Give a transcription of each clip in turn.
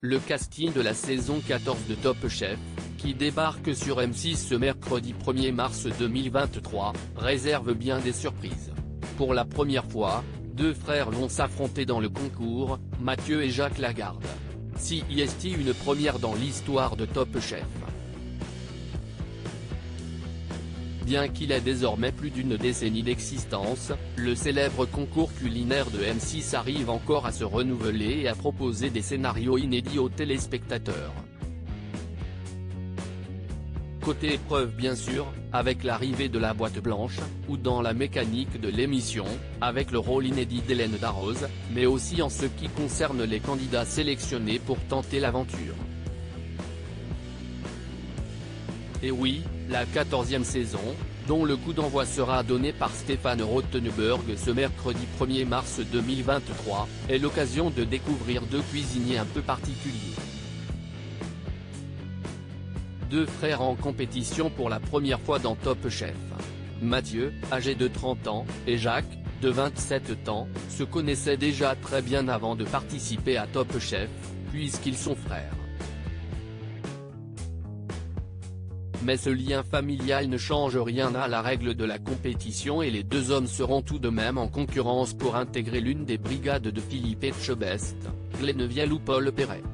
le casting de la saison 14 de Top Chef, qui débarque sur M6 ce mercredi 1er mars 2023, réserve bien des surprises. Pour la première fois, deux frères vont s'affronter dans le concours, Mathieu et Jacques Lagarde. Si est une première dans l'histoire de Top Chef. Bien qu'il ait désormais plus d'une décennie d'existence, le célèbre concours culinaire de M6 arrive encore à se renouveler et à proposer des scénarios inédits aux téléspectateurs. Côté épreuve bien sûr, avec l'arrivée de la boîte blanche, ou dans la mécanique de l'émission, avec le rôle inédit d'Hélène Darroze, mais aussi en ce qui concerne les candidats sélectionnés pour tenter l'aventure. Et oui, la 14e saison, dont le coup d'envoi sera donné par Stéphane Rothenberg ce mercredi 1er mars 2023, est l'occasion de découvrir deux cuisiniers un peu particuliers. Deux frères en compétition pour la première fois dans Top Chef. Mathieu, âgé de 30 ans, et Jacques, de 27 ans, se connaissaient déjà très bien avant de participer à Top Chef, puisqu'ils sont frères. Mais ce lien familial ne change rien à la règle de la compétition et les deux hommes seront tout de même en concurrence pour intégrer l'une des brigades de Philippe Etchebest, Glennevielle ou Paul Perret.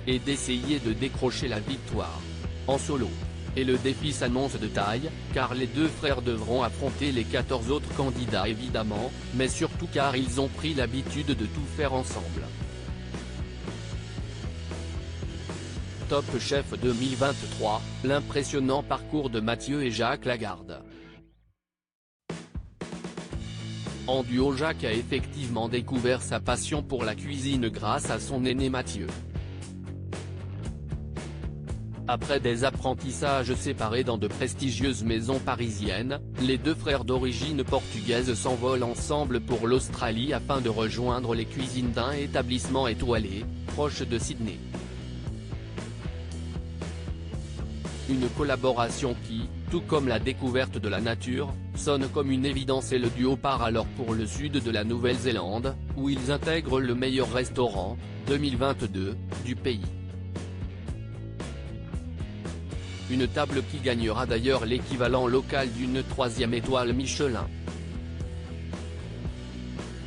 Et d'essayer de décrocher la victoire. En solo. Et le défi s'annonce de taille, car les deux frères devront affronter les 14 autres candidats évidemment, mais surtout car ils ont pris l'habitude de tout faire ensemble. Top Chef 2023, l'impressionnant parcours de Mathieu et Jacques Lagarde. En duo, Jacques a effectivement découvert sa passion pour la cuisine grâce à son aîné Mathieu. Après des apprentissages séparés dans de prestigieuses maisons parisiennes, les deux frères d'origine portugaise s'envolent ensemble pour l'Australie afin de rejoindre les cuisines d'un établissement étoilé, proche de Sydney. Une collaboration qui, tout comme la découverte de la nature, sonne comme une évidence et le duo part alors pour le sud de la Nouvelle-Zélande, où ils intègrent le meilleur restaurant, 2022, du pays. Une table qui gagnera d'ailleurs l'équivalent local d'une 3e étoile Michelin.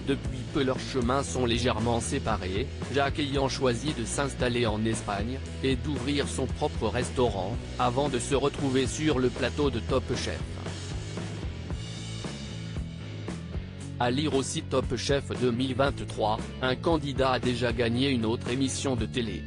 Depuis peu leurs chemins sont légèrement séparés, Jacques ayant choisi de s'installer en Espagne, et d'ouvrir son propre restaurant, avant de se retrouver sur le plateau de Top Chef. À lire aussi Top Chef 2023, un candidat a déjà gagné une autre émission de télé.